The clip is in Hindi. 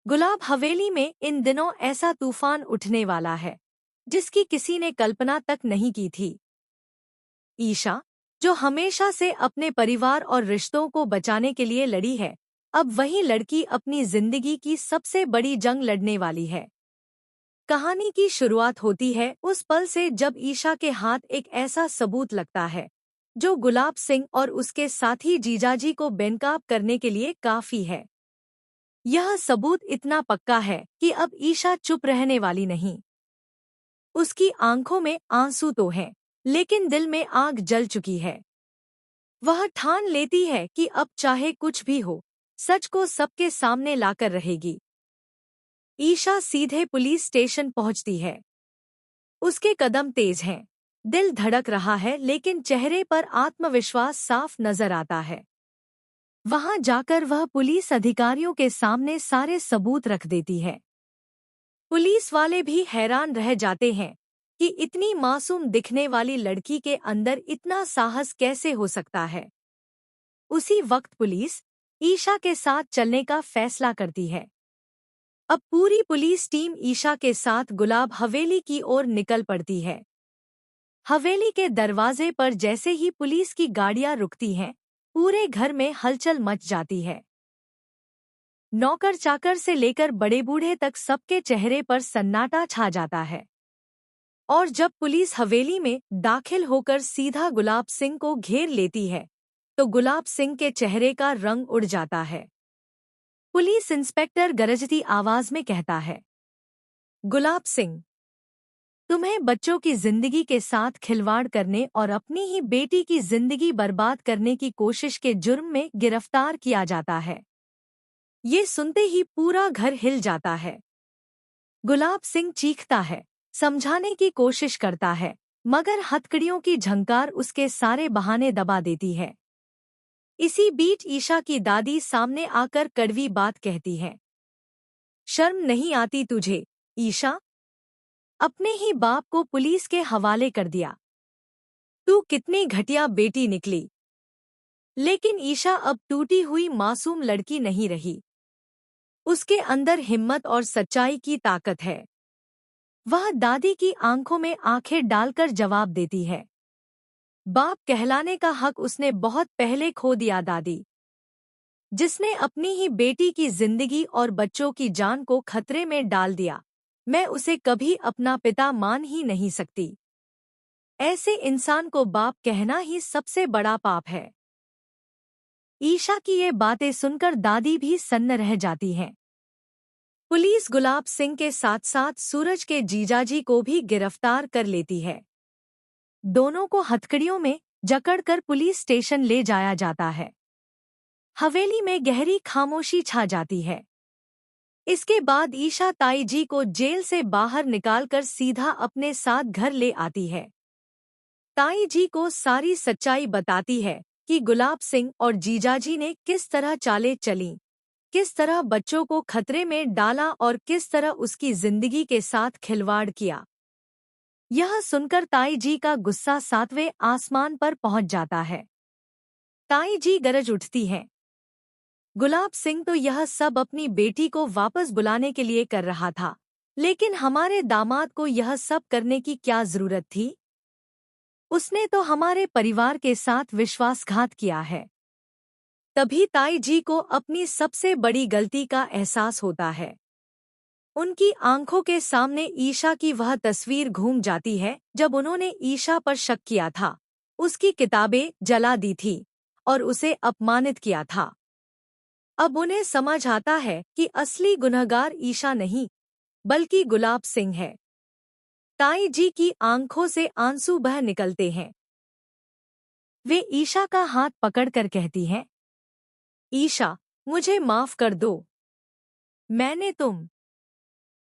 गुलाब हवेली में इन दिनों ऐसा तूफान उठने वाला है जिसकी किसी ने कल्पना तक नहीं की थी। ईशा, जो हमेशा से अपने परिवार और रिश्तों को बचाने के लिए लड़ी है, अब वही लड़की अपनी जिंदगी की सबसे बड़ी जंग लड़ने वाली है। कहानी की शुरुआत होती है उस पल से जब ईशा के हाथ एक ऐसा सबूत लगता है जो गुलाब सिंह और उसके साथी जीजाजी को बेनकाब करने के लिए काफी है। यह सबूत इतना पक्का है कि अब ईशा चुप रहने वाली नहीं। उसकी आंखों में आंसू तो हैं, लेकिन दिल में आग जल चुकी है। वह ठान लेती है कि अब चाहे कुछ भी हो, सच को सबके सामने लाकर रहेगी। ईशा सीधे पुलिस स्टेशन पहुंचती है। उसके कदम तेज हैं, दिल धड़क रहा है, लेकिन चेहरे पर आत्मविश्वास साफ नजर आता है। वहां जाकर वह पुलिस अधिकारियों के सामने सारे सबूत रख देती है। पुलिस वाले भी हैरान रह जाते हैं कि इतनी मासूम दिखने वाली लड़की के अंदर इतना साहस कैसे हो सकता है। उसी वक्त पुलिस ईशा के साथ चलने का फैसला करती है। अब पूरी पुलिस टीम ईशा के साथ गुलाब हवेली की ओर निकल पड़ती है। हवेली के दरवाजे पर जैसे ही पुलिस की गाड़ियां रुकती हैं, पूरे घर में हलचल मच जाती है। नौकर चाकर से लेकर बड़े बूढ़े तक सबके चेहरे पर सन्नाटा छा जाता है। और जब पुलिस हवेली में दाखिल होकर सीधा गुलाब सिंह को घेर लेती है, तो गुलाब सिंह के चेहरे का रंग उड़ जाता है। पुलिस इंस्पेक्टर गरजती आवाज में कहता है, गुलाब सिंह, तुम्हें बच्चों की जिंदगी के साथ खिलवाड़ करने और अपनी ही बेटी की जिंदगी बर्बाद करने की कोशिश के जुर्म में गिरफ्तार किया जाता है। ये सुनते ही पूरा घर हिल जाता है। गुलाब सिंह चीखता है, समझाने की कोशिश करता है, मगर हथकड़ियों की झंकार उसके सारे बहाने दबा देती है। इसी बीच ईशा की दादी सामने आकर कड़वी बात कहती है, शर्म नहीं आती तुझे, ईशा? अपने ही बाप को पुलिस के हवाले कर दिया। तू कितनी घटिया बेटी निकली। लेकिन ईशा अब टूटी हुई मासूम लड़की नहीं रही। उसके अंदर हिम्मत और सच्चाई की ताकत है। वह दादी की आंखों में आंखें डालकर जवाब देती है, बाप कहलाने का हक उसने बहुत पहले खो दिया दादी। जिसने अपनी ही बेटी की जिंदगी और बच्चों की जान को खतरे में डाल दिया, मैं उसे कभी अपना पिता मान ही नहीं सकती। ऐसे इंसान को बाप कहना ही सबसे बड़ा पाप है। ईशा की ये बातें सुनकर दादी भी सन्न रह जाती हैं। पुलिस गुलाब सिंह के साथ साथ सूरज के जीजाजी को भी गिरफ्तार कर लेती है। दोनों को हथकड़ियों में जकड़कर पुलिस स्टेशन ले जाया जाता है। हवेली में गहरी खामोशी छा जाती है। इसके बाद ईशा ताई जी को जेल से बाहर निकालकर सीधा अपने साथ घर ले आती है। ताई जी को सारी सच्चाई बताती है कि गुलाब सिंह और जीजाजी ने किस तरह चालें चलीं, किस तरह बच्चों को खतरे में डाला और किस तरह उसकी जिंदगी के साथ खिलवाड़ किया। यह सुनकर ताई जी का गुस्सा सातवें आसमान पर पहुंच जाता है। ताई जी गरज उठती हैं, गुलाब सिंह तो यह सब अपनी बेटी को वापस बुलाने के लिए कर रहा था, लेकिन हमारे दामाद को यह सब करने की क्या जरूरत थी? उसने तो हमारे परिवार के साथ विश्वासघात किया है। तभी ताई जी को अपनी सबसे बड़ी गलती का एहसास होता है। उनकी आंखों के सामने ईशा की वह तस्वीर घूम जाती है जब उन्होंने ईशा पर शक किया था, उसकी किताबें जला दी थी और उसे अपमानित किया था। अब उन्हें समझ आता है कि असली गुनहगार ईशा नहीं, बल्कि गुलाब सिंह है। ताई जी की आंखों से आंसू बह निकलते हैं। वे ईशा का हाथ पकड़कर कहती हैं, ईशा, मुझे माफ कर दो। मैंने